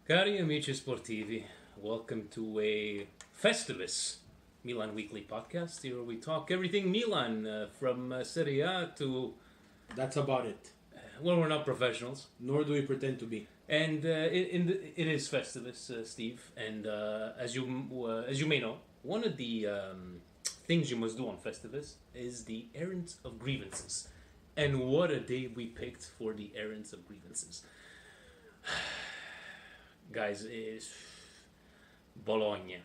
Cari amici sportivi, welcome to a Festivus Milan weekly podcast. Here we talk everything Milan from Serie A to, That's about it. well, we're not professionals. Nor do we pretend to be. And it is Festivus, Steve. And as you may know, one of the things you must do on Festivus is the errands of grievances. And what a day we picked for the errands of grievances. Guys, is Bologna.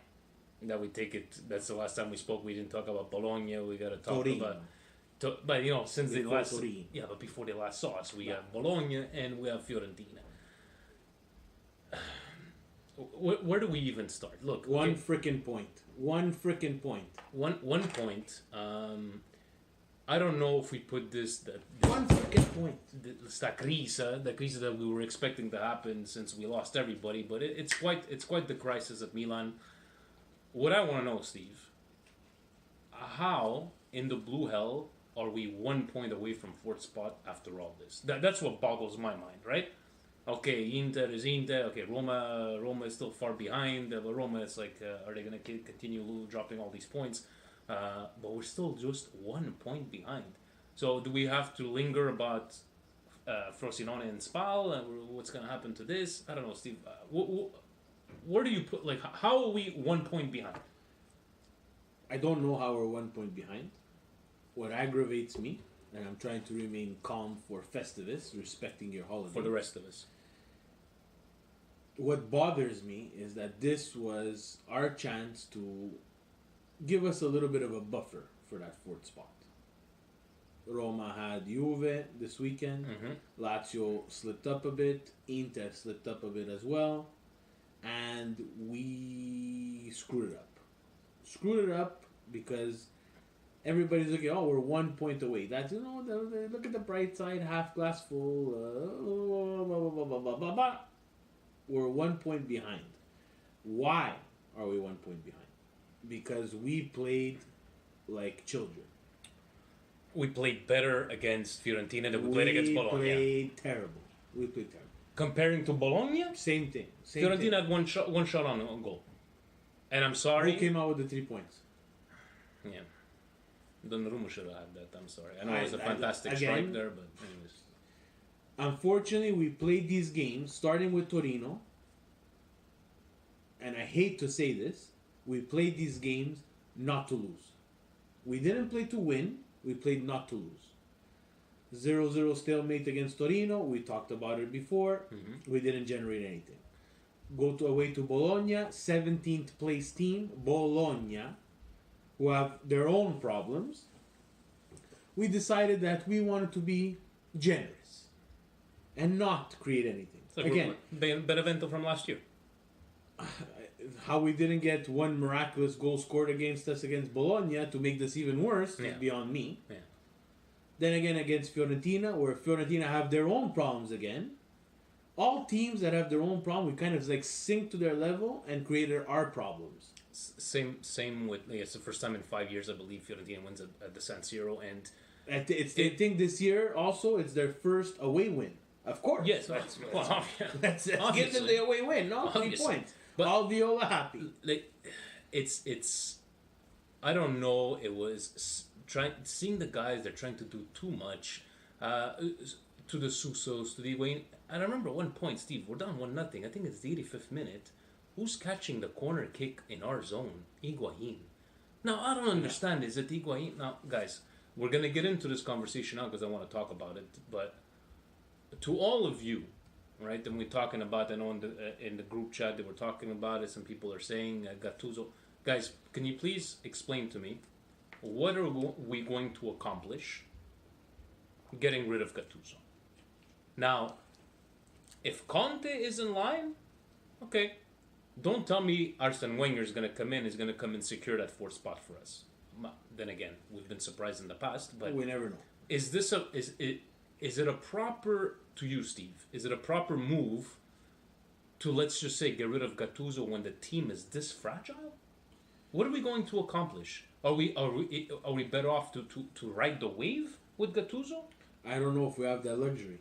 That we take it. That's the last time we spoke. We didn't talk about Bologna. We got to talk Torino. about. But since they Before last, Torino. yeah, but before they last saw us, we have Bologna and we have Fiorentina. Where do we even start? Look, One freaking point. One freaking point. one point. I don't know if we put this One freaking point. sta crisi that we were expecting to happen since we lost everybody, but it's quite the crisis at Milan. What I want to know, Steve, how in the blue hell are we 1 point away from fourth spot after all this? That's what boggles my mind, right? Okay, Inter is Inter. Okay, Roma is still far behind. But Roma is like, are they going to continue dropping all these points? But we're still just 1 point behind. So do we have to linger about Frosinone and Spal and what's going to happen to this? I don't know, Steve. Where do you put, like, how are we 1 point behind? I don't know how we're 1 point behind. What aggravates me, and I'm trying to remain calm for Festivus, respecting your holiday. For the rest of us. What bothers me is that this was our chance to give us a little bit of a buffer for that fourth spot. Roma had Juve this weekend. Mm-hmm. Lazio slipped up a bit. Inter slipped up a bit as well. And we screwed it up. Screwed it up because everybody's looking, oh, we're 1 point away. That's, look at the bright side, half glass full. Blah, blah, blah, blah, blah. We're 1 point behind. Why are we 1 point behind? Because we played like children. We played better against Fiorentina than we played against Bologna. We played terrible. Comparing to Bologna, Same thing. Fiorentina had one shot on goal. And I'm sorry. Who came out with the 3 points? Yeah. Donnarumma should have had that. I'm sorry. I know it was a fantastic again, strike there, but anyways. Unfortunately, we played these games, starting with Torino. And I hate to say this, we played these games not to lose. We didn't play to win, we played not to lose. 0-0 stalemate against Torino, we talked about it before, we didn't generate anything. Go away to Bologna, 17th place team, Bologna, who have their own problems. We decided that we wanted to be generous and not create anything. It's like Again, Benevento from last year. how we didn't get one miraculous goal scored against us against Bologna to make this even worse is beyond me. Yeah. Then again against Fiorentina, where Fiorentina have their own problems again. All teams that have their own problem, we kind of like sink to their level and created our problems. Same with, it's the first time in 5 years I believe Fiorentina wins at the San Siro, and I think this year also it's their first away win. Of course. yes, that's Give them the away win, no? 3 points. But all Viola happy. Like, it's I don't know. It was seeing the guys. They're trying to do too much to the Susos, to the Wayne. And I remember at one point, Steve, we're down 1-0. I think it's the 85th minute. Who's catching the corner kick in our zone? Higuain. Now I don't understand. Is it Higuain? Now, guys, we're gonna get into this conversation now because I want to talk about it. But to all of you, right? And we're talking about, I know in the group chat that we're talking about it, some people are saying Gattuso. Guys, can you please explain to me what are we going to accomplish getting rid of Gattuso? Now, if Conte is in line, okay, don't tell me Arsene Wenger is going to come in, is going to come and secure that fourth spot for us. Then again, we've been surprised in the past, but we never know. Is it a proper, to you, Steve, is it a proper move to, let's just say, get rid of Gattuso when the team is this fragile? What are we going to accomplish? Are we better off to ride the wave with Gattuso? I don't know if we have that luxury.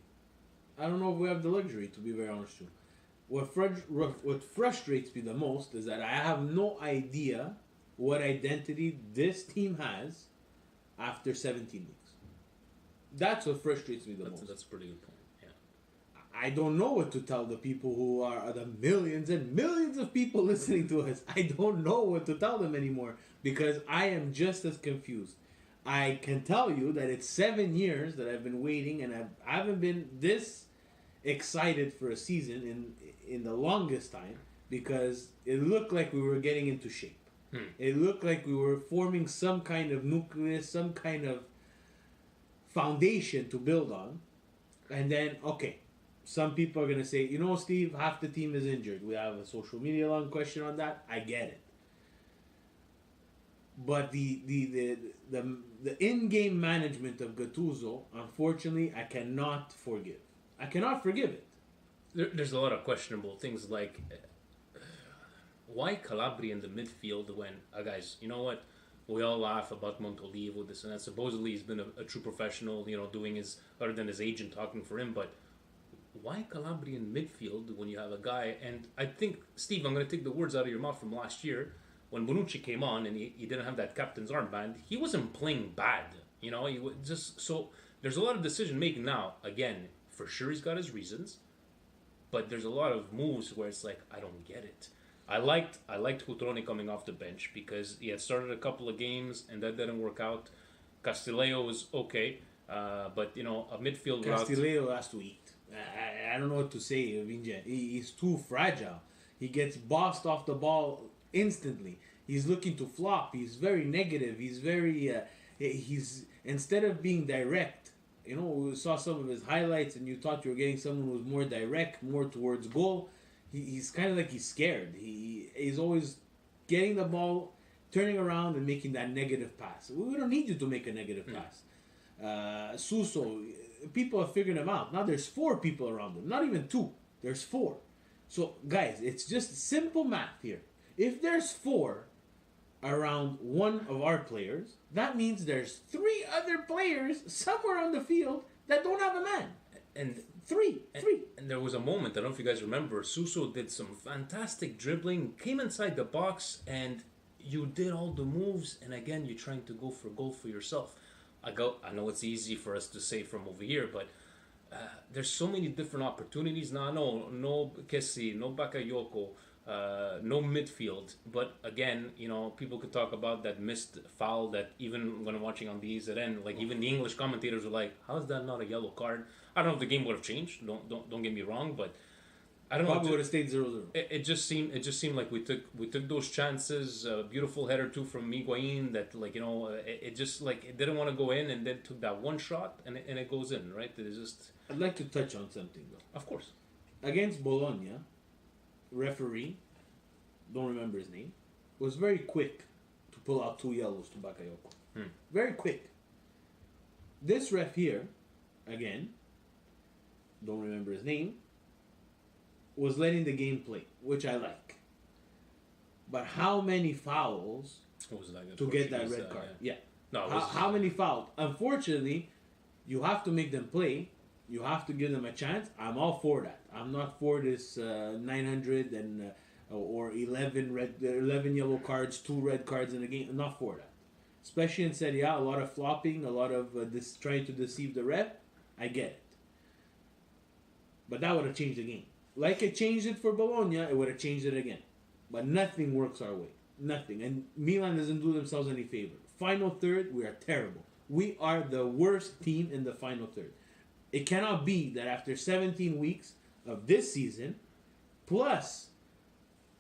To be very honest with you. What frustrates me the most is that I have no idea what identity this team has after 17 weeks. That's what frustrates me the most. That's a pretty good point. Yeah. I don't know what to tell the people who are the millions and millions of people listening to us. I don't know what to tell them anymore because I am just as confused. I can tell you that it's 7 years that I've been waiting, and I haven't been this excited for a season in the longest time because it looked like we were getting into shape. It looked like we were forming some kind of nucleus, some kind of foundation to build on. And then, okay, some people are going to say, you know, Steve, half the team is injured. We have a social media long question on that. I get it. But the in-game management of Gattuso, unfortunately, I cannot forgive. I cannot forgive it. There's a lot of questionable things like why Calabria in the midfield when, guys, you know what? We all laugh about Montolivo, this and that. Supposedly he's been a true professional, you know, doing his, other than his agent talking for him, but why Calabria in midfield when you have a guy, and I think, Steve, I'm going to take the words out of your mouth from last year, when Bonucci came on and he didn't have that captain's armband, he wasn't playing bad, you know, he was just, so there's a lot of decision making now, again, for sure he's got his reasons, but there's a lot of moves where it's like, I don't get it. I liked Cutrone coming off the bench because he had started a couple of games and that didn't work out. Castillejo was okay, but you know, a midfield Castillejo has to eat. I don't know what to say, Vinja. He's too fragile. He gets bossed off the ball instantly. He's looking to flop. He's very negative. He's very he's instead of being direct. You know, we saw some of his highlights, and you thought you were getting someone who was more direct, more towards goal. He's kind of like he's scared. He's always getting the ball, turning around, and making that negative pass. We don't need you to make a negative pass. Suso, people have figured him out. Now there's 4 people around him. Not even 2. There's 4. So, guys, it's just simple math here. If there's 4 around one of our players, that means there's 3 other players somewhere on the field that don't have a man. And three. And there was a moment, I don't know if you guys remember, Suso did some fantastic dribbling, came inside the box, and you did all the moves, and again, you're trying to go for goal for yourself. I know it's easy for us to say from over here, but there's so many different opportunities now. No Kessi, no Bakayoko, no midfield. But again, you know, people could talk about that missed foul that even when I'm watching on the EZN, like even the English commentators were like, how is that not a yellow card? I don't know if the game would have changed. Don't get me wrong, but I don't know. Probably would have stayed 0-0. It just seemed like we took those chances. A beautiful header too from Higuain that, like, you know, it just like it didn't want to go in, and then took that one shot and it goes in, right? It is just. I'd like to touch on something though. Of course. Against Bologna, referee, don't remember his name, was very quick to pull out 2 yellows to Bakayoko. Very quick. This ref here, again, don't remember his name, was letting the game play, which I like. But how many fouls to get that red card? Yeah. No. How many fouls? Unfortunately, you have to make them play. You have to give them a chance. I'm all for that. I'm not for this 900 and or 11 yellow cards, 2 red cards in a game. I'm not for that. Especially in Serie A, a lot of flopping, a lot of trying to deceive the ref. I get it. But that would have changed the game. Like it changed it for Bologna, it would have changed it again. But nothing works our way. Nothing. And Milan doesn't do themselves any favor. Final third, we are terrible. We are the worst team in the final third. It cannot be that after 17 weeks of this season, plus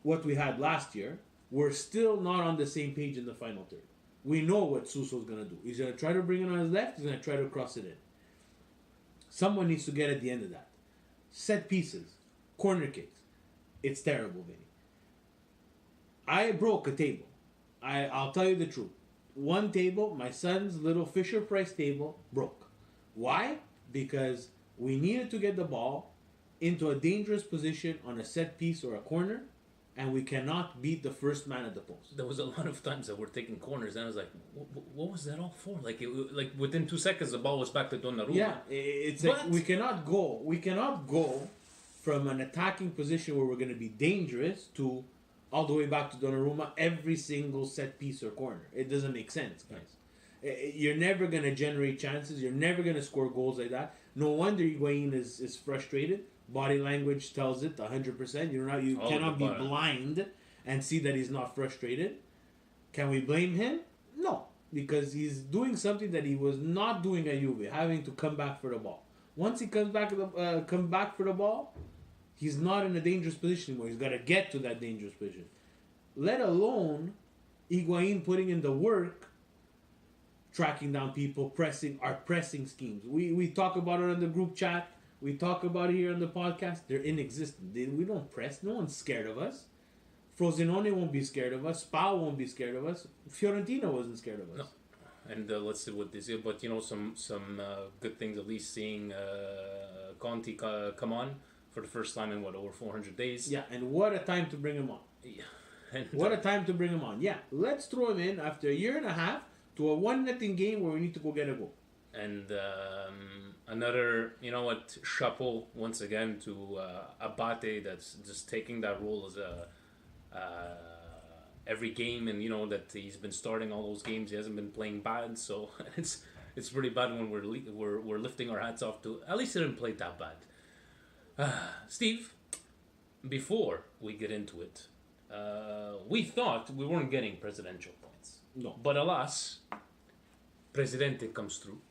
what we had last year, we're still not on the same page in the final third. We know what Suso's going to do. He's going to try to bring it on his left. He's going to try to cross it in. Someone needs to get at the end of that. Set pieces. Corner kicks. It's terrible, Vinny. I broke a table. I'll tell you the truth. One table, my son's little Fisher-Price table, broke. Why? Because we needed to get the ball into a dangerous position on a set piece or a corner, and we cannot beat the first man at the post. There was a lot of times that we're taking corners, and I was like, what was that all for? Like, like within 2 seconds, the ball was back to Donnarumma. Yeah, it's like we cannot go from an attacking position where we're going to be dangerous to all the way back to Donnarumma every single set piece or corner. It doesn't make sense, guys. You're never going to generate chances. You're never going to score goals like that. No wonder Higuain is frustrated. Body language tells it 100%. You cannot be blind and see that he's not frustrated. Can we blame him? No, because he's doing something that he was not doing at Juve, having to come back for the ball. Once he comes back for the ball, he's not in a dangerous position anymore. He's got to get to that dangerous position. Let alone Higuain putting in the work, tracking down people, pressing schemes. We talk about it on the group chat. We talk about it here on the podcast. They're inexistent. We don't press. No one's scared of us. Frosinone won't be scared of us. Spal won't be scared of us. Fiorentina wasn't scared of us. No. And let's see what this is. But some good things, at least seeing Conti come on for the first time in over 400 days. Yeah, and what a time to bring him on. Yeah. And, what a time to bring him on. Yeah, let's throw him in after a year and a half to a 1-0 game where we need to go get a goal. And another, chapeau once again to Abate, that's just taking that role as a every game, and that he's been starting all those games. He hasn't been playing bad, so it's pretty bad when we're lifting our hats off to. At least he didn't play that bad. Steve, before we get into it, we thought we weren't getting presidential points. No, but alas, Presidente comes through.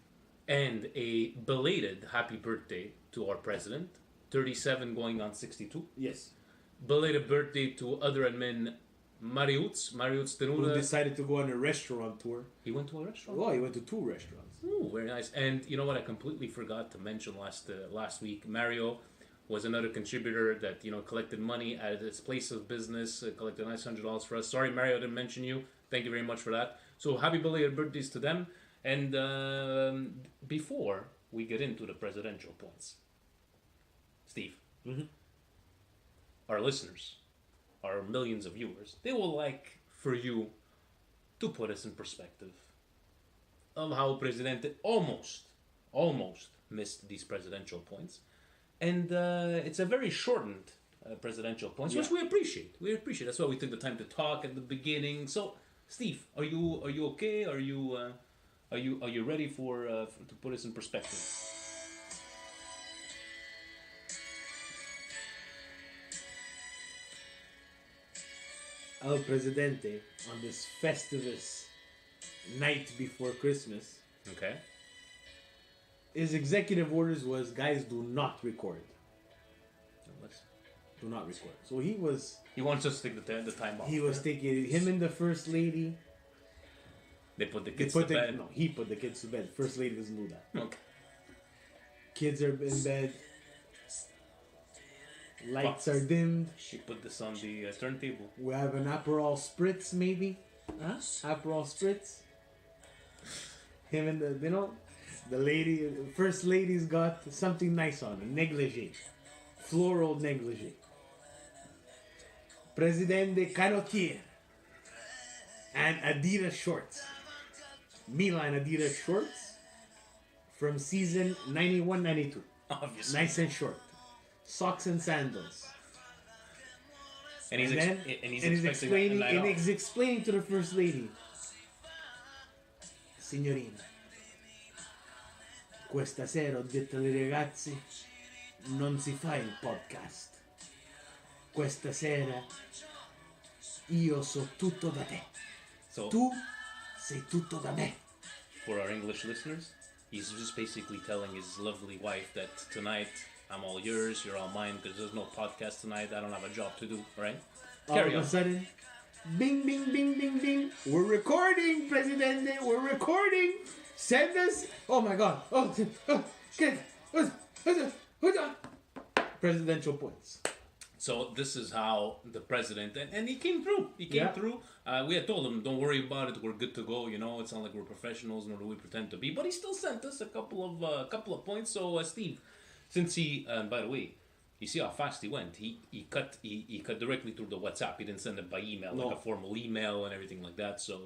And a belated happy birthday to our president, 37 going on 62. Yes. Belated birthday to other admin Mariusz Tenuda. Who decided to go on a restaurant tour. He went to a restaurant? Oh, he went to 2 restaurants. Ooh, very nice. And you know what? I completely forgot to mention last week. Mario was another contributor that, collected money at his place of business, collected a nice $100 for us. Sorry, Mario, I didn't mention you. Thank you very much for that. So happy belated birthdays to them. And before we get into the presidential points, Steve, our listeners, our millions of viewers, they will like for you to put us in perspective of how Presidente almost missed these presidential points. And it's a very shortened presidential points, which we appreciate. That's why we took the time to talk at the beginning. So, Steve, are you okay? Are you ready to put us in perspective? El Presidente, on this Festivus night before Christmas, Okay. his executive orders was, guys, do not record. Do not record. So he wants us to take the time off. He was taking him and the first lady. They put the kids to bed. No, he put the kids to bed. First lady doesn't do that. Okay. Kids are in bed. Lights are dimmed. She put this on the turntable. We have an Aperol Spritz, maybe. Huh? Aperol Spritz. Him and the lady, first lady's got something nice on, a negligee. Floral negligee. Presidente Canotier. And Adidas shorts. Milan Adidas shorts from season 91-92. Obviously. Nice and short. Socks and sandals. And he's explaining to the first lady, signorina, questa sera ho detto ai ragazzi non si fa il podcast. Questa sera io so tutto da te. So, tu sei tutto da me. For our English listeners, he's just basically telling his lovely wife that tonight I'm all yours, you're all mine, because there's no podcast tonight. I don't have a job to do, right? All of a sudden, bing, bing, bing, bing, bing. We're recording, Presidente. We're recording. Send us. Oh my God. Presidential points. So this is how the president, and he came through. He came through. We had told him, don't worry about it. We're good to go. It's not like we're professionals, nor do we pretend to be. But he still sent us a couple of points. So Steve, since he, by the way, you see how fast he went. He cut directly through the WhatsApp. He didn't send it by email, like a formal email and everything like that. So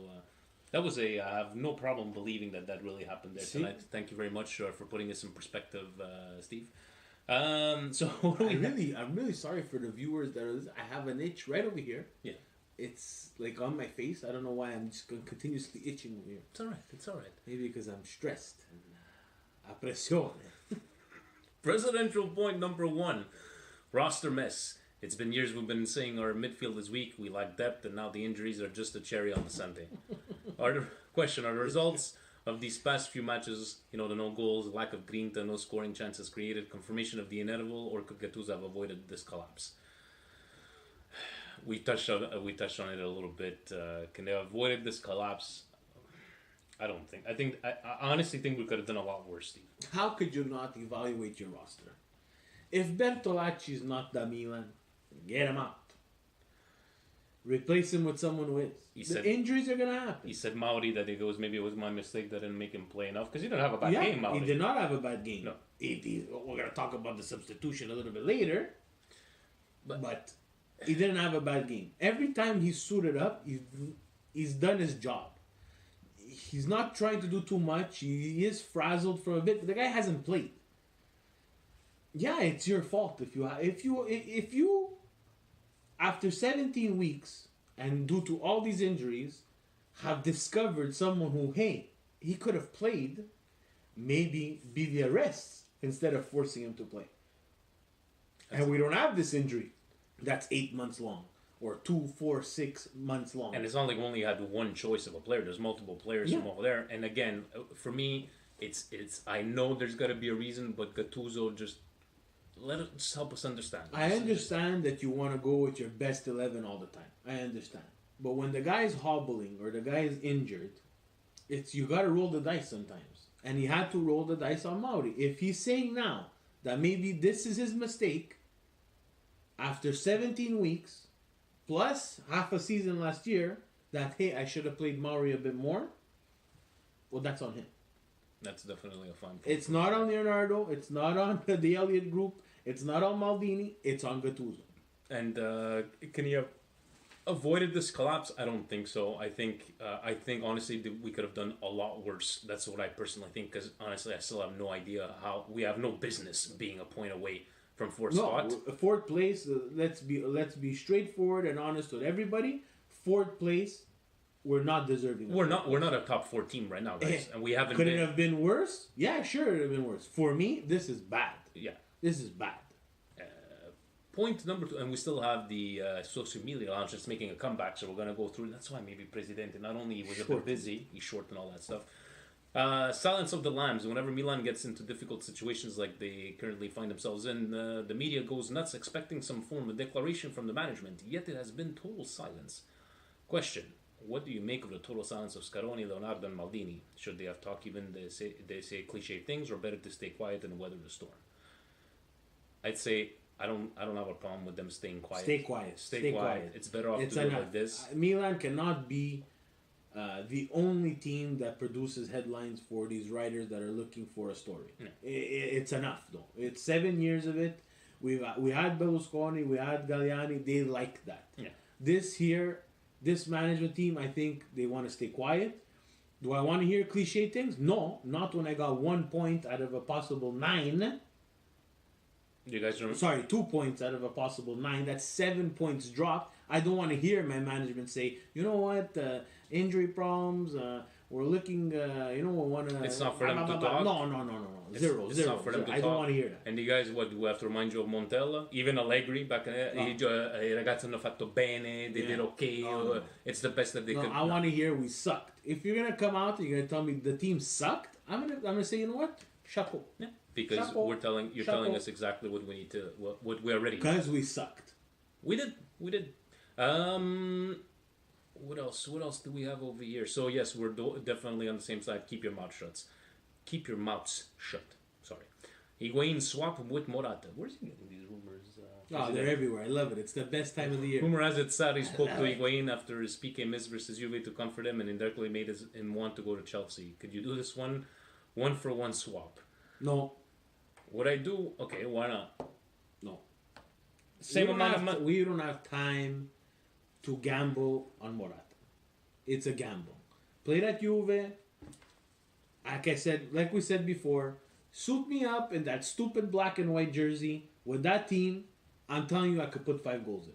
that was I have no problem believing that really happened there tonight. Thank you very much for putting this in perspective, Steve. So what do we have? I'm really sorry for the viewers that are. I have an itch right over here. Yeah, It's like on my face. I don't know why I'm just continuously itching over here. it's all right. It's all right. Maybe because I'm stressed. A presión. Presidential point number one: roster mess. It's been years we've been saying our midfield is weak, we lack depth, and now the injuries are just a cherry on the sundae. Are the results of these past few matches, the no goals, lack of grinta, no scoring chances created, confirmation of the inevitable, or could Gattuso have avoided this collapse? We touched on it a little bit. Can they have avoided this collapse? I don't think. I honestly think we could have done a lot worse, Steve. How could you not evaluate your roster? If Bertolacci is not the Milan, get him out. Replace him with someone who is. Injuries are gonna happen. He said Mauri that maybe it was my mistake that I didn't make him play enough because he didn't have a bad game. Mauri. He did not have a bad game. No, we're gonna talk about the substitution a little bit later, but he didn't have a bad game. Every time he's suited up, he's done his job. He's not trying to do too much. He is frazzled for a bit, but the guy hasn't played. Yeah, it's your fault if you after 17 weeks and due to all these injuries have discovered someone who he could have played, maybe be the arrests instead of forcing him to play. And we don't have this injury that's 8 months long or 2, 4, 6 months long. And it's not like we only had one choice of a player. There's multiple players from over there. And again, for me, it's I know there's got to be a reason, but Gattuso just help us understand. I understand that you want to go with your best 11 all the time. I understand. But when the guy is hobbling or the guy is injured, you got to roll the dice sometimes. And he had to roll the dice on Mauri. If he's saying now that maybe this is his mistake, after 17 weeks, plus half a season last year, that, hey, I should have played Mauri a bit more, well, that's on him. That's definitely a fine point. It's not on Leonardo. It's not on the Elliott Group. It's not on Maldini. It's on Gattuso. And can he have avoided this collapse? I don't think so. I think honestly that we could have done a lot worse. That's what I personally think. Because honestly, I still have no idea how we have no business being a point away from fourth spot. Fourth place. Let's be straightforward and honest with everybody. Fourth place. We're not deserving. We're not a top 4 team right now, guys, and we haven't. Could it have been worse? Yeah, sure, it would have been worse. For me, this is bad. Yeah, this is bad. Point number 2, and we still have the social media launch that's making a comeback, so we're gonna go through. That's why maybe Presidente not only was a bit busy, he's short and all that stuff. Silence of the lambs. Whenever Milan gets into difficult situations like they currently find themselves in, the media goes nuts, expecting some form of declaration from the management. Yet it has been total silence. Question. What do you make of the total silence of Scaroni, Leonardo, and Maldini? Should they have talked even they say cliche things, or better to stay quiet and weather the storm? I'd say I don't have a problem with them staying quiet. Stay quiet. Stay quiet. It's better off to do it like this. Milan cannot be the only team that produces headlines for these writers that are looking for a story. Yeah. It's enough though. It's 7 years of it. We had Berlusconi, we had Galliani. They like that. Yeah. This management team, I think they want to stay quiet. Do I want to hear cliche things? No, not when I got 1 point out of a possible 9. You guys remember? Sorry, 2 points out of a possible 9. That's 7 points dropped. I don't want to hear my management say, you know what, injury problems. We're looking, we want to... It's not for them to talk? No. Zero. Not for them to talk. I don't want to hear that. And you guys, what, do we have to remind you of Montella? Even Allegri, back in I ragazzi hanno fatto bene, they did okay, it's the best that they could... I want to hear we sucked. If you're going to come out and you're going to tell me the team sucked, I'm gonna say, you know what? Chapeau. Yeah, because Chapeau. you're telling us exactly what we need to, what we already... Because we sucked. We did. What else do we have over here? So yes, we're definitely on the same side. Keep your mouth shut. Keep your mouths shut. Sorry. Higuain swap with Morata. Where's he getting these rumors? They're everywhere. I love it. It's the best time of the year. Rumor has it Sarri spoke to Higuain after his PK miss versus Juve to comfort him and indirectly made him want to go to Chelsea. Could you do this one for one swap? No. Would I do? Okay, why not? No. Same amount of money. We don't have time to gamble on Morata. It's a gamble. Played at Juve. Like we said before, Suit me up in that stupid black and white jersey with that team. I'm telling you, I could put 5 goals in.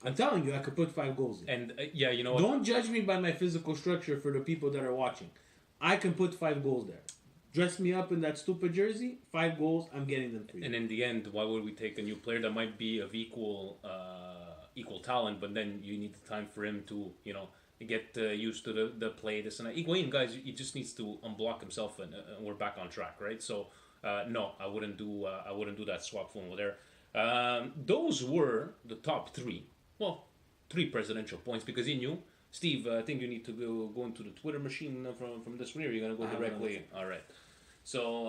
I'm telling you, I could put 5 goals in. And yeah, you know what? Don't judge me by my physical structure for the people that are watching. I can put 5 goals there. Dress me up in that stupid jersey, 5 goals, I'm getting them for you. And in the end, why would we take a new player that might be of equal talent, but then you need the time for him to, get used to the play, this and that. Higuain, guys, he just needs to unblock himself, and we're back on track, right? So, no, I wouldn't do that swap phone over there. Those were the top three. Well, 3 presidential points because he knew. Steve, I think you need to go into the Twitter machine from this one, or you're going to go directly? All right. So,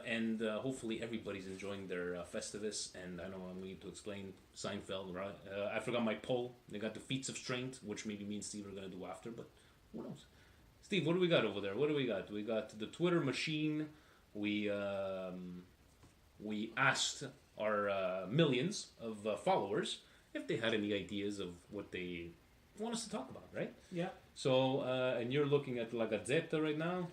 and hopefully everybody's enjoying their Festivus. And I know we need to explain Seinfeld, right? I forgot my poll. They got the feats of strength, which maybe me and Steve are going to do after, but who knows? Steve, what do we got over there? What do we got? We got the Twitter machine. We asked our millions of followers if they had any ideas of what they want us to talk about, right? Yeah. So, and you're looking at La Gazzetta right now.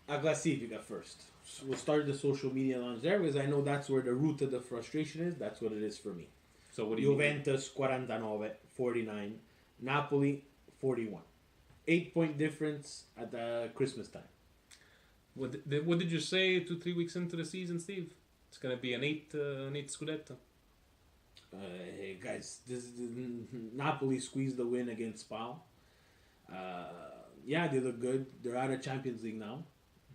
A classifica first. So we'll start the social media launch there because I know that's where the root of the frustration is. That's what it is for me. So what do you Juventus 49, 49. Napoli 41. 8-point difference at the Christmas time. What did you say 2-3 weeks into the season, Steve? It's gonna be an eight scudetto. Hey guys, Napoli squeezed the win against Spal. Yeah, they look good. They're out of Champions League now,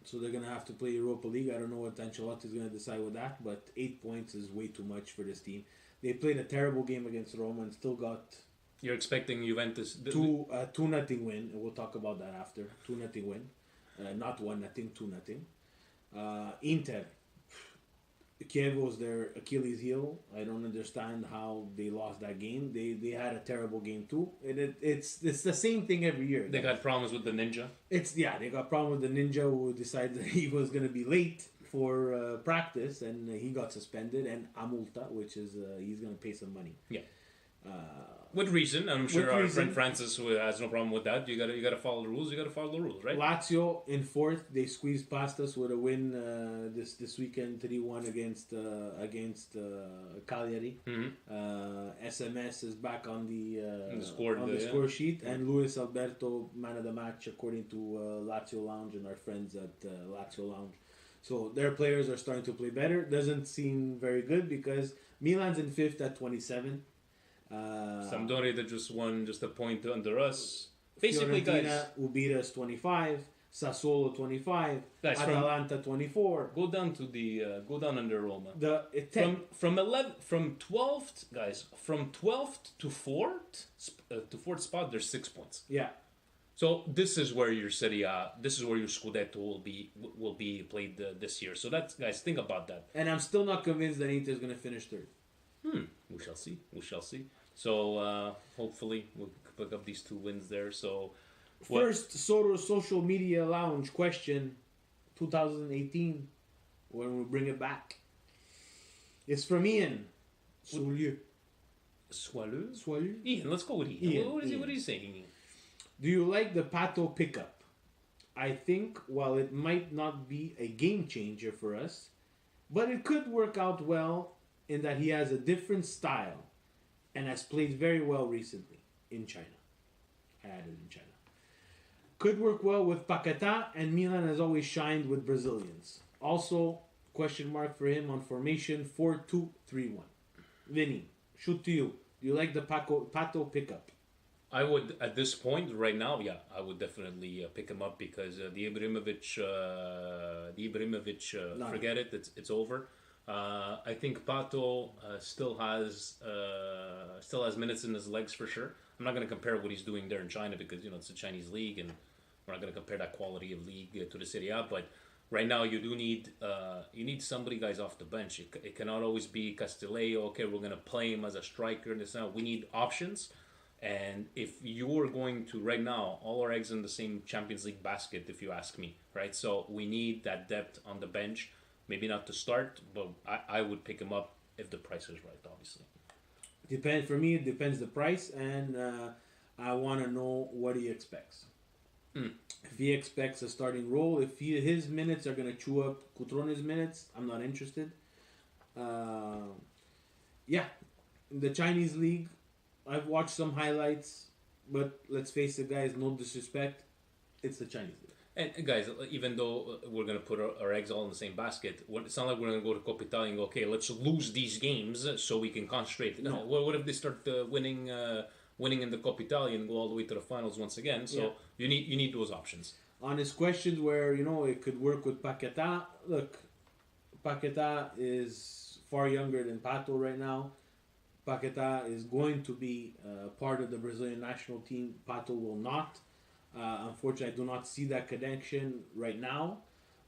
so they're gonna have to play Europa League. I don't know what Ancelotti is gonna decide with that, but 8 points is way too much for this team. They played a terrible game against Roma and still got. You're expecting Juventus 2-0 win, and we'll talk about that after. 2-0 win, not 1-0, 2-0. Inter. Kiev was their Achilles heel. I don't understand how they lost that game. They had a terrible game too. It's the same thing every year. They got problems with the ninja. They got problems with the ninja who decided that he was going to be late for practice and he got suspended, and a multa, which is he's going to pay some money. Yeah. With reason, I'm sure our reason. friend Francis has no problem with that. You gotta follow the rules. You gotta follow the rules, right? Lazio in 4th, they squeezed past us with a win this weekend 3-1 against Cagliari. Mm-hmm. SMS is back on the score sheet, and Luis Alberto man of the match according to Lazio Lounge and our friends at Lazio Lounge. So their players are starting to play better. Doesn't seem very good because Milan's in 5th at 27. Sampdoria that just won just a point under us. Basically, Fiorentina guys, will beat us 25. Sassuolo 25. Guys, Atalanta 24. Go down under Roma. From 12th, guys, from 12th to 4th spot, there's 6 points. Yeah. So this is where your Serie A, this is where your Scudetto will be played this year. So that's, guys, think about that. And I'm still not convinced that Inter is going to finish 3rd. We shall see. We shall see. So hopefully we'll pick up these 2 wins there. So first social media lounge question, 2018, when we bring it back. It's from Ian. Soileux. Ian, let's go with Ian. What are you saying? Do you like the Pato pickup? I think while it might not be a game changer for us, but it could work out well in that he has a different style and has played very well recently in China. I added in China. Could work well with Paquetá, and Milan has always shined with Brazilians. Also, question mark for him on formation 4-2-3-1. Vinny, shoot to you. Do you like the Pato pickup? I would, at this point, right now, yeah, I would definitely pick him up because the Ibrahimovic, forget it, it's over. I think Pato still has minutes in his legs for sure. I'm not going to compare what he's doing there in China because it's a Chinese league and we're not going to compare that quality of league to the Serie A. But right now you do need somebody, guys, off the bench. It cannot always be Castillejo. Okay, we're going to play him as a striker and this now. We need options. And if you're going to right now, all our eggs in the same Champions League basket, if you ask me, right? So we need that depth on the bench. Maybe not to start, but I would pick him up if the price is right, obviously. For me, it depends the price, and I want to know what he expects. Mm. If he expects a starting role, if his minutes are going to chew up Cutrone's minutes, I'm not interested. Uh, yeah, the Chinese league, I've watched some highlights, but let's face it, guys, no disrespect, it's the Chinese league. And guys, even though we're gonna put our eggs all in the same basket, it's not like we're gonna go to Coppa Italia and go, okay, let's lose these games so we can concentrate. No. What if they start winning in the Coppa Italia and go all the way to the finals once again? So Yeah. you need those options. On his questions where, it could work with Paqueta, look, Paqueta is far younger than Pato right now. Paqueta is going to be part of the Brazilian national team. Pato will not. Unfortunately, I do not see that connection right now.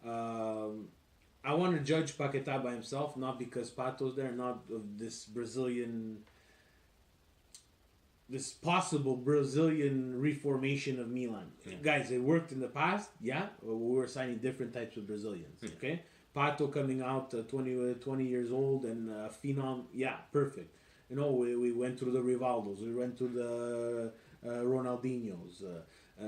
I want to judge Paqueta by himself, not because Pato's there, not of this possible Brazilian reformation of Milan. Yeah. Guys, it worked in the past, yeah. We were signing different types of Brazilians, okay? Pato coming out 20 years old and phenom, yeah, perfect. We went through the Rivaldos, we went through the Ronaldinhos,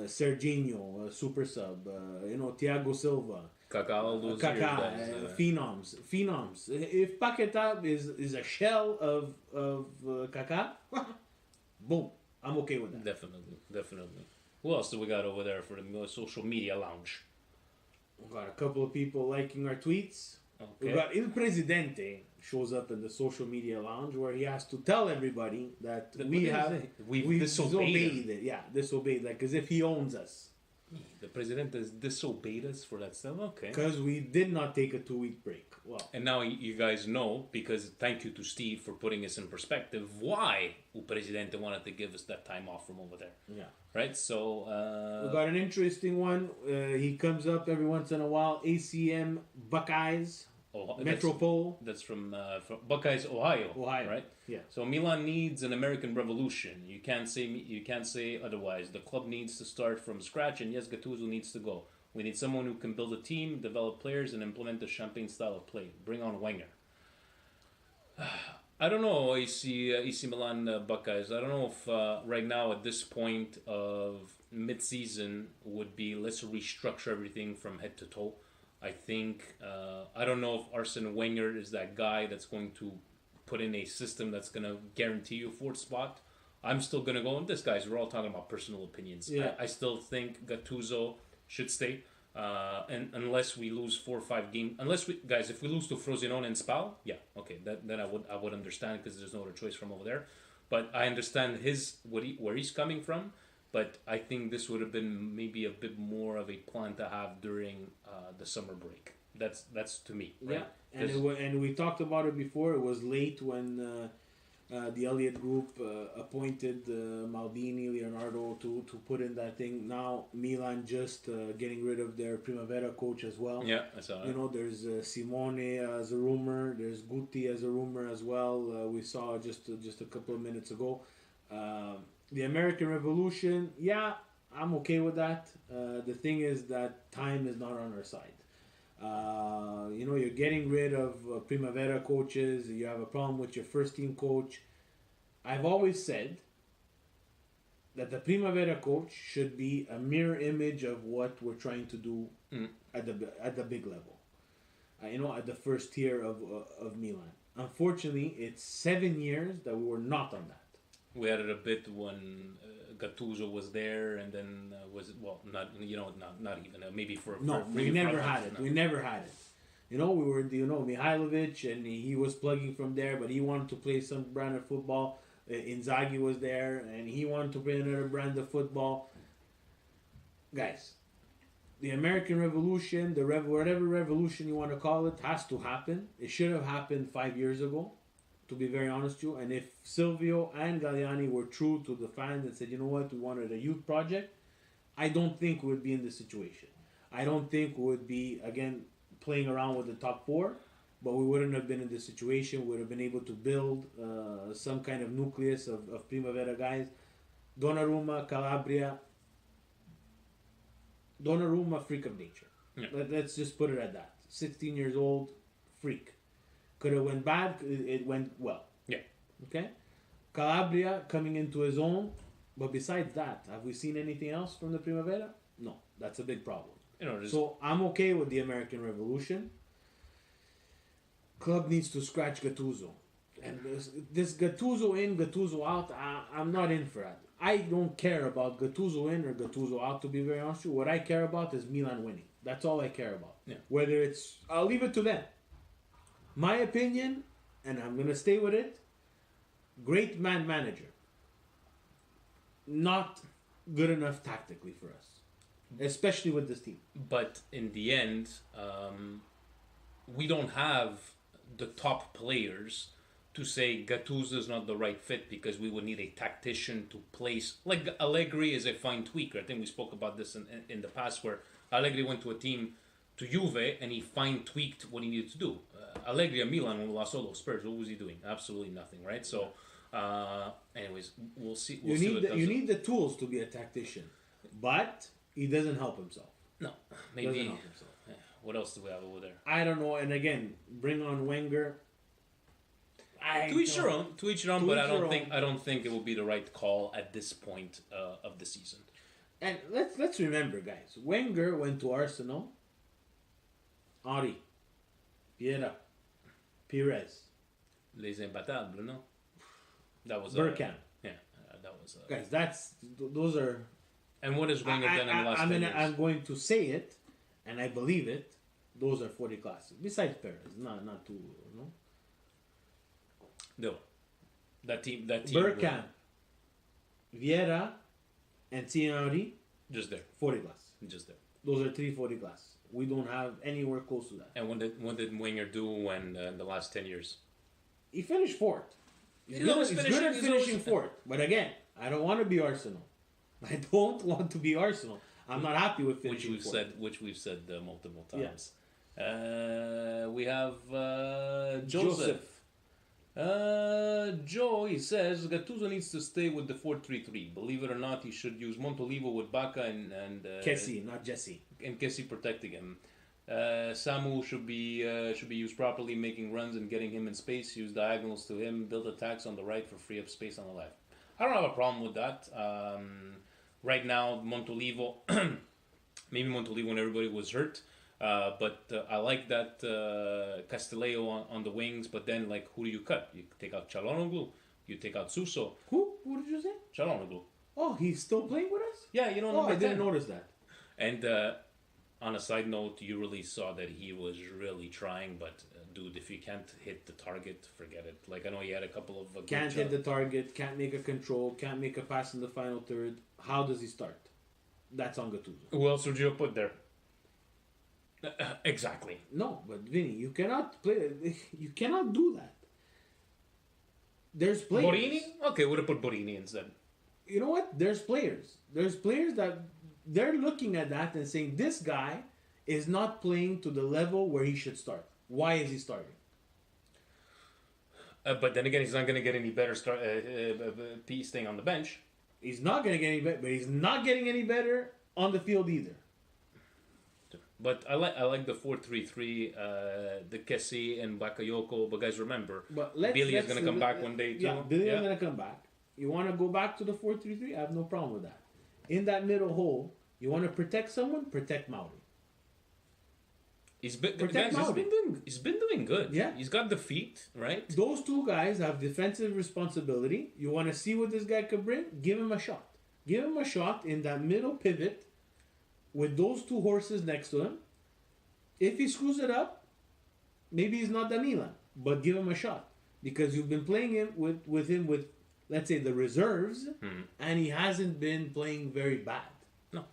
Serginho, super sub, Thiago Silva, Kaká, all those Kaká, years, guys, phenoms. If Paqueta is a shell of Kaká, boom, I'm okay with that. Definitely. Who else do we got over there for the social media lounge? We got a couple of people liking our tweets. Okay. We got Il Presidente shows up in the social media lounge where he has to tell everybody that we've disobeyed it. Yeah, disobeyed, like as if he owns us. The president has disobeyed us for that stuff. Okay. Because we did not take a 2-week break. Well, and now you guys know, because thank you to Steve for putting us in perspective, why El Presidente wanted to give us that time off from over there. Yeah. Right? So... we got an interesting one. He comes up every once in a while. ACM Buckeyes. Metropole. That's from Buckeyes, Ohio. Right? Yeah. So Milan needs an American revolution. You can't say otherwise. The club needs to start from scratch, and yes, Gattuso needs to go. We need someone who can build a team, develop players, and implement the champagne style of play. Bring on Wenger. I don't know, AC Milan Buckeyes. I don't know if right now at this point of mid-season would be let's restructure everything from head to toe. I think I don't know if Arsene Wenger is that guy that's going to put in a system that's going to guarantee you a fourth spot. I'm still going to go, and this guys, we're all talking about personal opinions. Yeah. I still think Gattuso should stay. And unless we lose 4 or 5 games, if we lose to Frosinone and Spal, yeah, okay, then I would understand because there's no other choice from over there. But I understand where he's coming from. But I think this would have been maybe a bit more of a plan to have during the summer break. That's to me. Right? Yeah, and we talked about it before. It was late when the Elliott Group appointed Maldini, Leonardo to put in that thing. Now Milan just getting rid of their Primavera coach as well. Yeah, I saw it. There's Simone as a rumor. There's Guti as a rumor as well. We saw just a couple of minutes ago. The American Revolution, yeah, I'm okay with that. The thing is that time is not on our side. You're getting rid of Primavera coaches. You have a problem with your first team coach. I've always said that the Primavera coach should be a mirror image of what we're trying to do at the big level. At the first tier of Milan. Unfortunately, it's 7 years that we were not on that. We had it a bit when Gattuso was there, and then not even maybe for we never had it. We never had it. We were Mihailovic, and he was plugging from there, but he wanted to play some brand of football. Inzaghi was there, and he wanted to play another brand of football. Guys, the American Revolution, whatever revolution you want to call it, has to happen. It should have happened 5 years ago, to be very honest with you. And if Silvio and Galliani were true to the fans and said, you know what, we wanted a youth project, I don't think we would be in this situation. I don't think we would be, again, playing around with the top 4, but we wouldn't have been in this situation. We would have been able to build some kind of nucleus of Primavera guys. Donnarumma, Calabria. Donnarumma, freak of nature. Yeah. Let's just put it at that. 16 years old, freak. Could have went bad, it went well. Yeah. Okay? Calabria coming into his own. But besides that, have we seen anything else from the Primavera? No. That's a big problem. Just, So I'm okay with the American Revolution. Club needs to scratch Gattuso. And this Gattuso in, Gattuso out, I'm not in for that. I don't care about Gattuso in or Gattuso out, to be very honest with you. What I care about is Milan winning. That's all I care about. Yeah. Whether it's... I'll leave it to them. My opinion, and I'm going to stay with it, great manager. Not good enough tactically for us. Especially with this team. but in the end, we don't have the top players to say Gattuso is not the right fit, because we would need a tactician to place. Like Allegri is a fine tweaker. I think we spoke about this in the past, where Allegri went to a team, to Juve, and he fine tweaked what he needed to do. Allegri at Milan, when we lost all those Spurs, what was he doing? Absolutely nothing, right? So, anyways, we'll see. You need the tools to be a tactician, but he doesn't help himself. No, maybe. Doesn't help himself. What else do we have over there? I don't know. And again, bring on Wenger. To each your own. To each your own. But I don't think it will be the right call at this point of the season. And let's remember, guys. Wenger went to Arsenal. Henry, Vieira, Pires, Les Imbattables, no? That was Bergkamp. Yeah, that was. Guys, those are. And what has Wenger done in the last 10 years? I'm going to say it, and I believe it. Those are 40 classes. Besides Perez, not too, no. No, that team. Bergkamp, Vieira, and Thierry. Just there. 40 class. Just there. Those are 340 class. We don't have anywhere close to that. And what did Wenger do when in the last 10 years? He finished fourth. He's good at finishing fourth. But again, I don't want to be Arsenal. I don't want to be Arsenal. I'm not happy with finishing fourth. Which we've said multiple times. Yeah. We have Joseph. Joe, he says Gattuso needs to stay with the 4-3-3. Believe it or not, he should use Montolivo with Bacca and Kessie, not Jesse. And Kessie protecting him. Samu should be used properly, making runs and getting him in space. Use diagonals to him. Build attacks on the right for free up space on the left. I don't have a problem with that. Right now, Montolivo, maybe Montolivo when everybody was hurt. But I like that Castillejo on the wings. But then, like, who do you cut? You take out Çalhanoğlu. You take out Suso. Who? Who did you say? Çalhanoğlu. Oh, he's still playing with us? Yeah, you know. I didn't notice that. And on a side note, you really saw that he was really trying. But dude, if you can't hit the target, forget it. Like, I know he had a couple of can't hit the target. Can't make a control. Can't make a pass in the final third. How does he start? That's on Gattuso. Who else would you have put there? Exactly. No, but Vinny, you cannot play. You cannot do that. There's players. Borini? Okay, would have put Borini instead. You know what? There's players. There's players that they're looking at that and saying this guy is not playing to the level where he should start. Why is he starting? But then again, he's not going to get any better staying on the bench. He's not going to get any better, but he's not getting any better on the field either. But I like the 4-3-3, the Kessie and Bakayoko. But guys, remember, Billy is going to come back one day too. Yeah, Billy is going to come back. You want to go back to the 4-3-3? I have no problem with that. In that middle hole, you want to protect someone? Protect Mauri. He's been doing good. Yeah. He's got the feet, right? Those two guys have defensive responsibility. You want to see what this guy could bring? Give him a shot. Give him a shot in that middle pivot with those two horses next to him. If he screws it up, maybe he's not the Milan, but give him a shot. Because you've been playing him with let's say, the reserves, and he hasn't been playing very bad. No.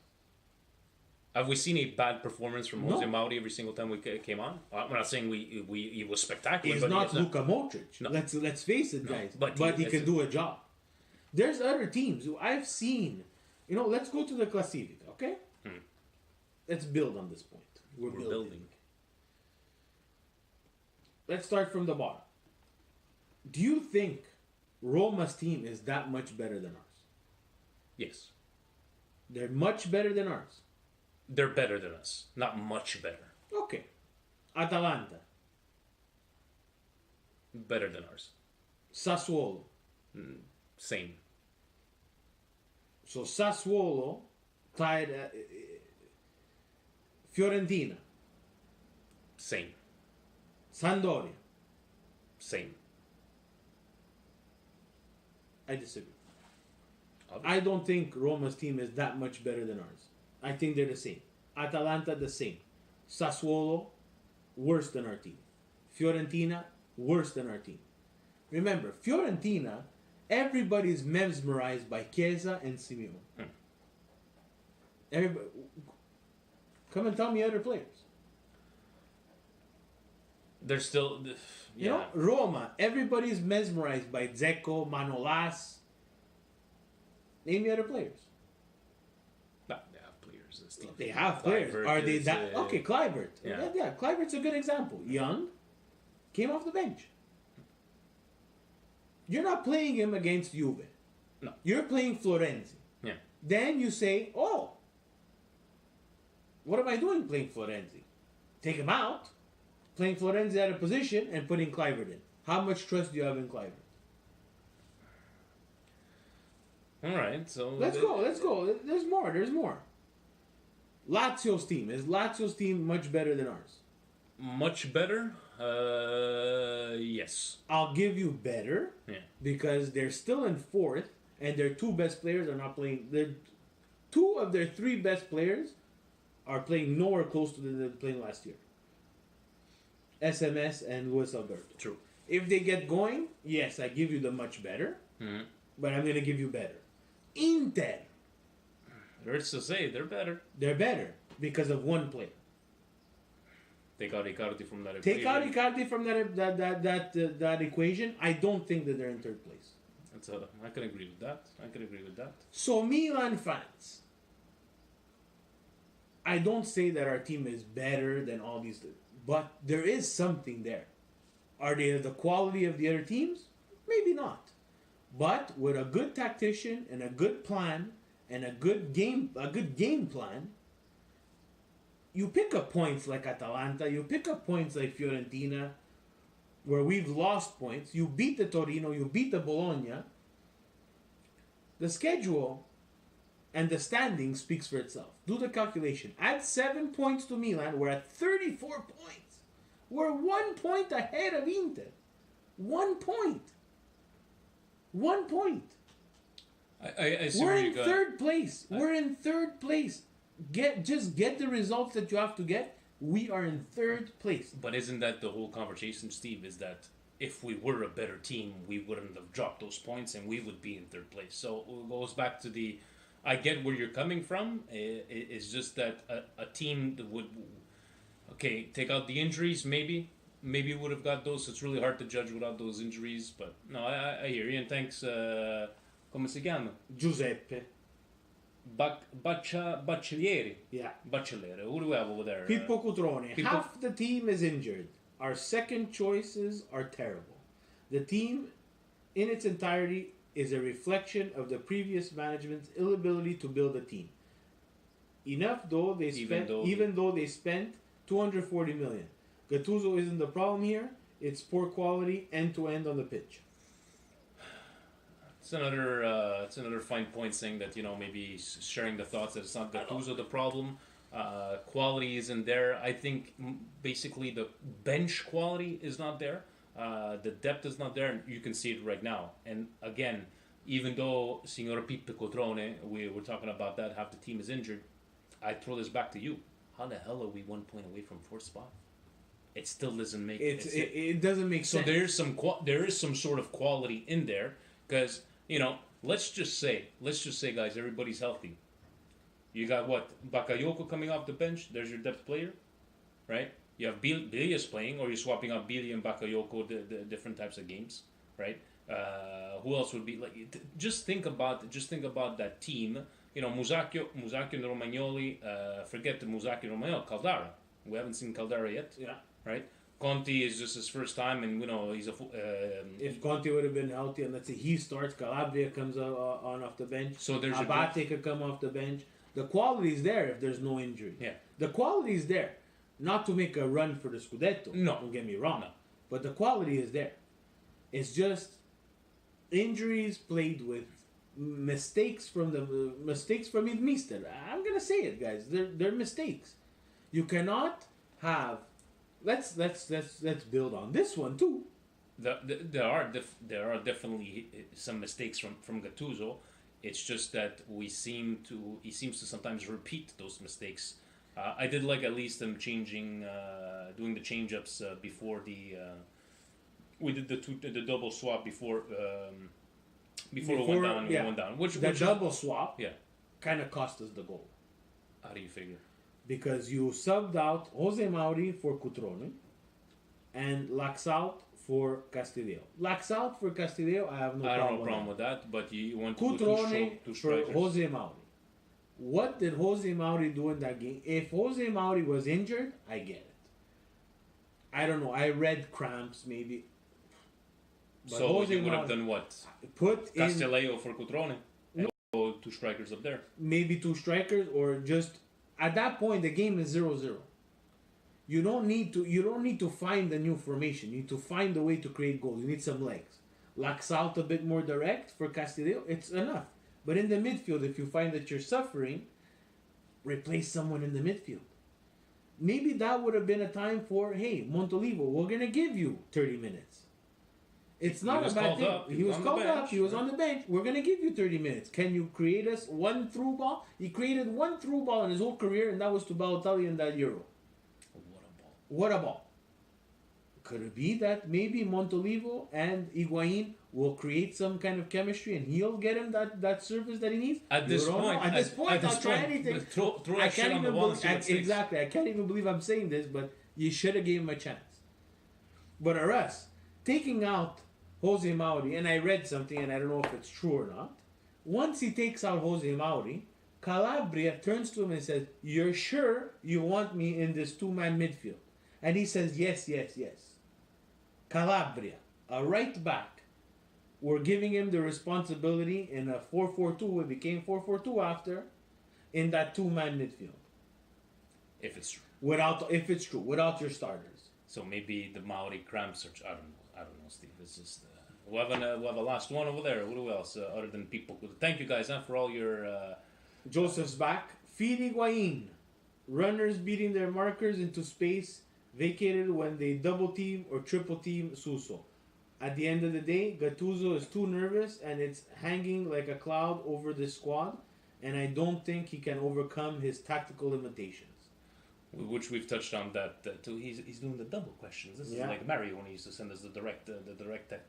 Have we seen a bad performance from Jose Mauri every single time we came on? I'm not saying he was spectacular. He's not Luka Modric. No. Let's face it, guys. But he can do a job. There's other teams who I've seen. Let's go to the Classifica, okay? Let's build on this point. We're building. Let's start from the bottom. Do you think Roma's team is that much better than ours? Yes. They're much better than ours. They're better than us. Not much better. Okay. Atalanta. Better than ours. Sassuolo. Same. So Sassuolo tied Fiorentina, Same. Sampdoria. Same. I disagree. Obviously. I don't think Roma's team is that much better than ours. I think they're the same. Atalanta, the same. Sassuolo, worse than our team. Fiorentina, worse than our team. Remember, Fiorentina, everybody's mesmerized by Chiesa and Simeone. Everybody, come and tell me other players. They're still. You know, Roma, everybody's mesmerized by Dzeko, Manolas. Name me other players. They have players. Steve. They have players. Kluivert Are they is, that? Okay, Kluivert. Yeah. Yeah, Kluivert's a good example. Young, came off the bench. You're not playing him against Juve. No. You're playing Florenzi. Yeah. Then you say, oh, what am I doing playing Florenzi? Take him out, playing Florenzi out of position, and putting Kluivert in. How much trust do you have in Kluivert? All right, so Let's go. There's more. Lazio's team. Is Lazio's team much better than ours? Much better. Yes. I'll give you better. Yeah. Because they're still in fourth, and their two best players are not playing. Two of their three best players are playing nowhere close to the playing last year. SMS and Luis Alberto. True. If they get going, yes, I give you the much better, but I'm going to give you better. Inter, Hurts to say they're better. they're better because of one player. Take out Icardi from that Take out equation. Icardi from that equation. I don't think that they're in third place. I can agree with that. So Milan fans, I don't say that our team is better than all these, but there is something there. Are they the quality of the other teams? Maybe not. But with a good tactician and a good plan and a good game plan, you pick up points like Atalanta, you pick up points like Fiorentina, where we've lost points. You beat the Torino, you beat the Bologna. The schedule and the standing speaks for itself. Do the calculation. Add 7 points to Milan. We're at 34 points. We're 1 point ahead of Inter. 1 point. 1 point. I see We're where in you got. third place. We're in third place. Get the results that you have to get. We are in third place. But isn't that the whole conversation, Steve? Is that if we were a better team, we wouldn't have dropped those points and we would be in third place. So it goes back to the. I get where you're coming from. It's just that a team that would. Okay, take out the injuries, maybe would have got those. It's really hard to judge without those injuries, but no, I hear you. And thanks. Come si chiama? Giuseppe. Baccellieri. Yeah. Baccellieri. Who do we have over there? Pippo Cutrone. Pippo- Half the team is injured. Our second choices are terrible. The team, in its entirety, is a reflection of the previous management's inability to build a team. Enough though they spent, even though they spent 240 million. Gattuso isn't the problem here. It's poor quality end to end on the pitch. It's another fine point saying that maybe sharing the thoughts that it's not Gattuso the problem. Quality isn't there. I think basically the bench quality is not there. The depth is not there, and you can see it right now. And again, even though Signor Pippe Cotrone, we were talking about that, half the team is injured. I throw this back to you. How the hell are we 1 point away from fourth spot? It still doesn't make it doesn't make sense. So there is some sort of quality in there because let's just say guys, everybody's healthy. You got what? Bakayoko coming off the bench. There's your depth player, right? You have Bilias playing, or you're swapping out Billy and Bakayoko, the different types of games, right? Who else would be like? Just think about that team. Musacchio and Romagnoli. Forget the Musacchio and Romagnoli. Caldara. We haven't seen Caldara yet. Yeah. Right. Conti is just his first time, and he's a. If Conti would have been healthy, and let's say he starts, Calabria comes on off the bench. So there's Abate could come off the bench. The quality is there if there's no injury. Yeah. The quality is there. Not to make a run for the Scudetto. No. Don't get me wrong. No. But the quality is there. It's just injuries played with mistakes from Mister. I'm gonna say it, guys. They're mistakes. You cannot have. Let's build on this one too. There are definitely some mistakes from Gattuso. It's just that he seems to sometimes repeat those mistakes. I did like at least them changing, doing the change ups before we did the double swap before we went down. Yeah, We went down. Which double swap. Yeah. Kind of cost us the goal How do you figure? because you subbed out Jose Mauri for Cutrone and Laxalt for Castillejo. Laxalt for Castillejo, I have no I don't problem. have a problem with that, but you want to Cutrone two for strikers. Jose Mauri. What did Jose Mauri do in that game? If Jose Mauri was injured, I get it. I don't know. I read cramps maybe. But So Jose you would have Mauri done what? put in Castillejo for Cutrone. And go two strikers up there. maybe two strikers or just at that point the game is 0-0. You don't need to find a new formation. You need to find a way to create goals. You need some legs. Lax out a bit more direct for Castillejo, it's enough. But in the midfield, if you find that you're suffering, replace someone in the midfield. Maybe that would have been a time for, hey, Montolivo, we're gonna give you 30 minutes. It's not a bad thing. He was called up. He was on the bench. We're gonna give you 30 minutes. Can you create us one through ball? He created one through ball in his whole career, and that was to Balotelli in that Euro. What a ball! What a ball! Could it be that maybe Montolivo and Higuain will create some kind of chemistry, and he'll get him that service that he needs? At this point, I'll try anything. Throw I that shit can't on the even wall and see what sticks. exactly. I can't even believe I'm saying this, but you should have gave him a chance. But Aras, taking out Jose Mauri, and I read something, and I don't know if it's true or not. Once he takes out Jose Mauri, Calabria turns to him and says, "You're sure you want me in this two-man midfield?" And he says, "Yes, yes, yes." Calabria, a right back, we're giving him the responsibility in a 4-4-2. It became 4-4-2 after, in that two-man midfield. If it's true. Without your starters. So maybe the Maori cramps are. I don't know, Steve. It's just we'll have a last one over there. Who else other than people? Thank you guys for all your. Joseph's back. Feed Higuain. Runners beating their markers into space vacated when they double team or triple team Suso. At the end of the day, Gattuso is too nervous and it's hanging like a cloud over this squad, and I don't think he can overcome his tactical limitations. Which we've touched on that too. He's doing the double questions. This is like Mario when he used to send us the direct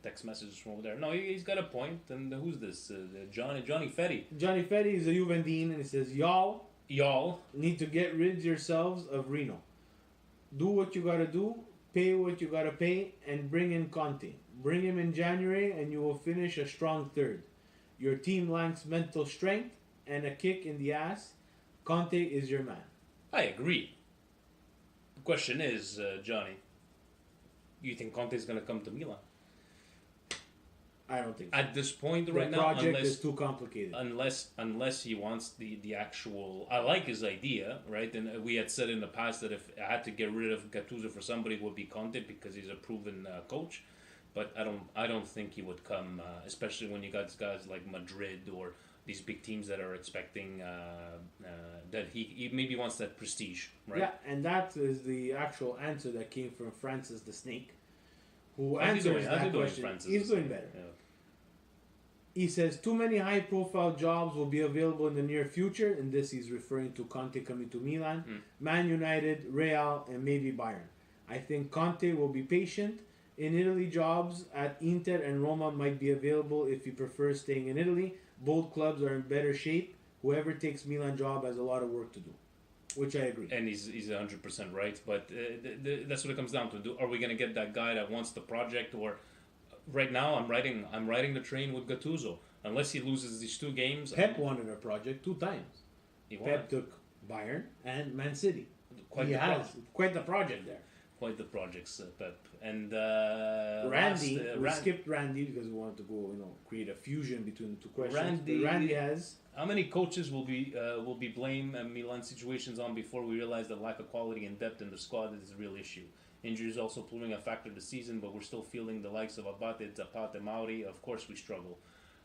text messages from over there. No, he's got a point. And who's this? Johnny Fetty. Johnny Fetty is a Juventine, and he says, y'all need to get rid yourselves of Reno. Do what you gotta do, pay what you gotta pay, and bring in Conte. Bring him in January, and you will finish a strong third. Your team lacks mental strength and a kick in the ass. Conte is your man. I agree. The question is, Johnny, you think Conte is going to come to Milan? I don't think so. At this point the right now, project is too complicated. Unless he wants the actual... I like his idea, right? And we had said in the past that if I had to get rid of Gattuso for somebody, it would be Conte because he's a proven coach. But I don't think he would come, especially when you got guys like Madrid or these big teams that are expecting that he maybe wants that prestige, right? Yeah, and that is the actual answer that came from Francis the Snake, who answers that question. He's doing better. Yeah. He says, too many high-profile jobs will be available in the near future, and this he's referring to Conte coming to Milan, Man United, Real, and maybe Bayern. I think Conte will be patient. In Italy, jobs at Inter and Roma might be available if he prefers staying in Italy. Both clubs are in better shape. Whoever takes Milan job has a lot of work to do, which I agree. And he's 100% right. But that's what it comes down to. Are we going to get that guy that wants the project, or right now I'm riding the train with Gattuso. Unless he loses these two games. Pep wanted a project 2 times. Pep took Bayern and Man City. Quite the project there. Quite the projects, Pep. And Randy, we skipped Randy because we wanted to go, create a fusion between the two questions. Randy has. How many coaches will be blame Milan situations on before we realize the lack of quality and depth in the squad is a real issue? Injuries also proving a factor this season, but we're still feeling the likes of Abate, Zapata, Mauri. Of course, we struggle.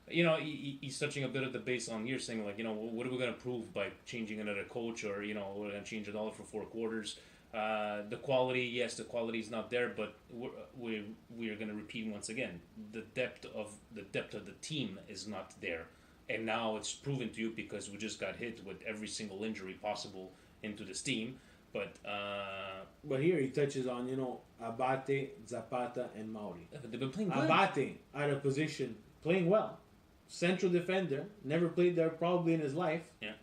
he's touching a bit of the base on here, saying like, what are we going to prove by changing another coach, or we're going to change $1 for 4 quarters. The quality, yes, the quality is not there, but we're going to repeat once again, the depth of the team is not there, and now it's proven to you because we just got hit with every single injury possible into this team. But here he touches on Abate, Zapata, and Mauri. But they've been playing good. Abate out of position, playing well. Central defender, never played there probably in his life. Yeah,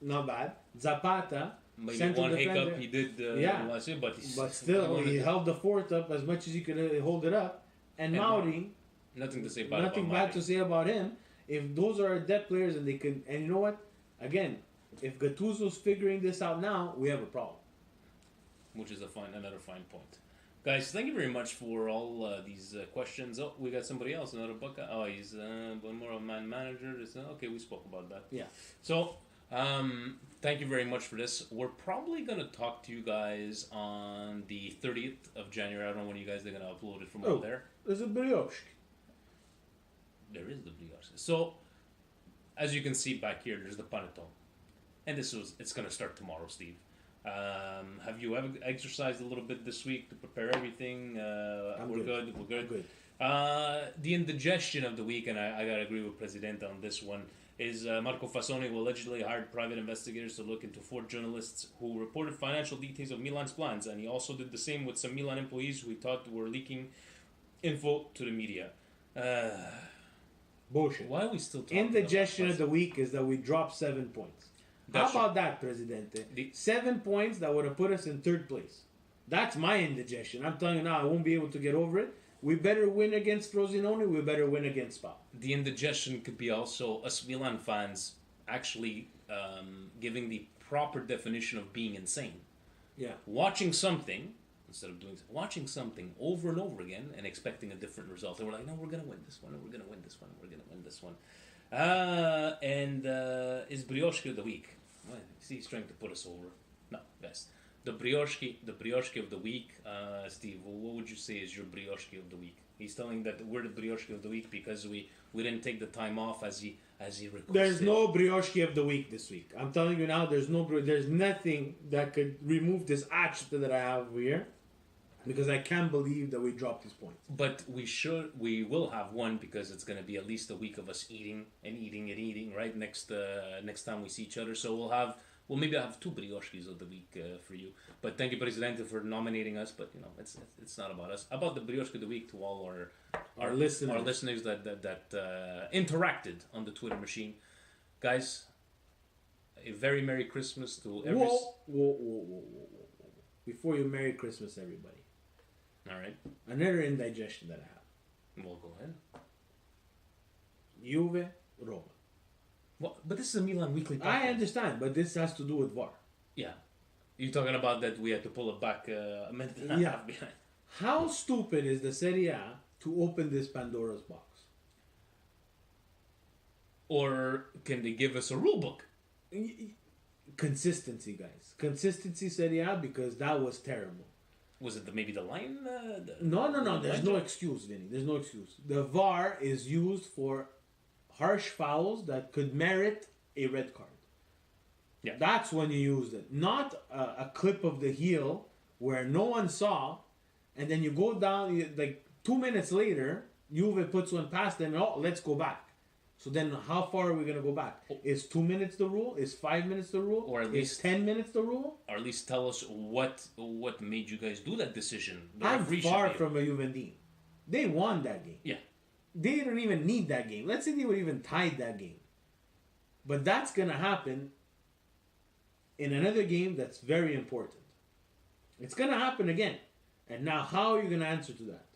not bad. Zapata, maybe central one defender. hiccup he did last year, but still he held the fort up as much as he could hold it up. And Mauri, nothing to say about nothing bad Mauri. to say about him. If those are our depth players and they can, and you know what? Again, if Gattuso's figuring this out now, we have a problem. Which is another fine point. Guys, thank you very much for all these questions. Oh, we got somebody else, another book. Oh, he's one more of man manager. Okay, we spoke about that. Yeah. So, thank you very much for this. We're probably going to talk to you guys on the 30th of January. I don't know when you guys are going to upload it from over there. There's a brioche. There is the brioche. So, as you can see back here, there's the panettone. And it's going to start tomorrow, Steve. Have you ever exercised a little bit this week to prepare everything? We're good. We're good. The indigestion of the week, and I gotta agree with Presidente on this one, is Marco Fassoni, who allegedly hired private investigators to look into 4 journalists who reported financial details of Milan's plans, and he also did the same with some Milan employees who he thought were leaking info to the media. Bullshit. Why are we still talking indigestion of the week is that we dropped 7 points. How about that, Presidente? 7 points that would have put us in 3rd place. That's my indigestion. I'm telling you now, I won't be able to get over it. We better win against Frosinone. We better win against Spal. The indigestion could be also us Milan fans actually giving the proper definition of being insane. Yeah. Watching something over and over again and expecting a different result. And we're like, no, we're going to win this one. We're going to win this one. We're going to win this one. And is Brioche of the week? Well, he's trying to put us over. No, guys. The brioche of the week, Steve, what would you say is your brioche of the week? He's telling that we're the brioche of the week because we didn't take the time off as he requested. There's no brioche of the week this week. I'm telling you now, there's nothing that could remove this attitude that I have here. Because I can't believe that we dropped these points. But we will have one because it's going to be at least a week of us eating, right? Next time we see each other. So we'll maybe have 2 brioches of the week for you. But thank you, Presidente, for nominating us. But it's not about us. About the brioche of the week to all our listeners that interacted on the Twitter machine, guys. A very Merry Christmas to every. Whoa! Before you Merry Christmas, everybody. All right. Another indigestion that I have. Well, go ahead. Juve, Roma. Well, but this is a Milan weekly podcast. I understand, but this has to do with VAR. Yeah. You're talking about that we had to pull it back a minute and a half behind. How stupid is the Serie A to open this Pandora's box? Or can they give us a rule book? Consistency, guys. Consistency, Serie A, because that was terrible. Was it maybe the line? No. There's no excuse, Vinny. There's no excuse. The VAR is used for harsh fouls that could merit a red card. Yeah. That's when you use it. Not a clip of the heel where no one saw, and then you go down, like 2 minutes later, Juve puts one past them, and let's go back. So then how far are we going to go back? Is 2 minutes the rule? Is 5 minutes the rule? Or at least is 10 minutes the rule? Or at least tell us what made you guys do that decision. I'm far from a Juventus. They won that game. Yeah. They didn't even need that game. Let's say they would even tied that game. But that's going to happen in another game that's very important. It's going to happen again. And now how are you going to answer to that?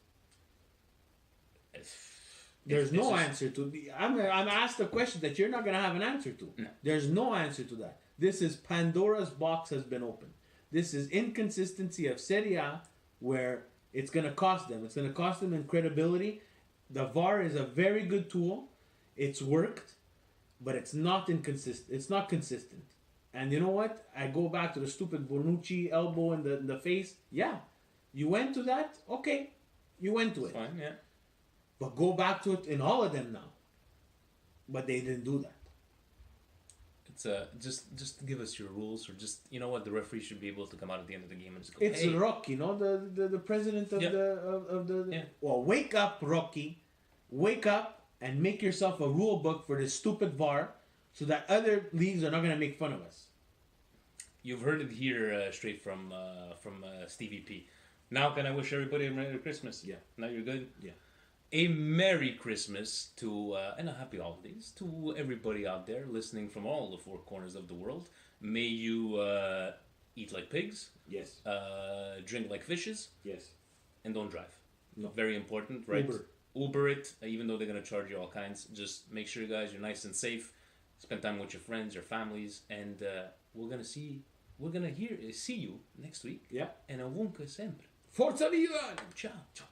There's no answer to the. I'm asked a question that you're not going to have an answer to. No. There's no answer to that. This is Pandora's box has been opened. This is inconsistency of Serie A where it's going to cost them. It's going to cost them in credibility. The VAR is a very good tool. It's worked, but it's not inconsistent. It's not consistent. And you know what? I go back to the stupid Bonucci elbow in the face. Yeah, you went to that. Okay, you went to it. Fine, yeah. But go back to it in all of them now. but they didn't do that. It's just give us your rules, or just, you know what, the referee should be able to come out at the end of the game and just go. It's Hey. Rocky, the president of Yeah. the. Yeah. Well, wake up, Rocky, wake up and make yourself a rule book for this stupid VAR, so that other leagues are not gonna make fun of us. You've heard it here straight from Stevie P. Now can I wish everybody a Merry Christmas? Yeah. Now you're good? Yeah. A Merry Christmas to and a Happy Holidays to everybody out there listening from all the four corners of the world. May you eat like pigs, Yes. drink like fishes, Yes. and don't drive. No. Very important, right? Uber. Uber it, even though they're going to charge you all kinds. Just make sure, guys, you're nice and safe. Spend time with your friends, your families, and we're going to see you next week. Yeah. And ovunque sempre. Forza Milan! Ciao. Ciao.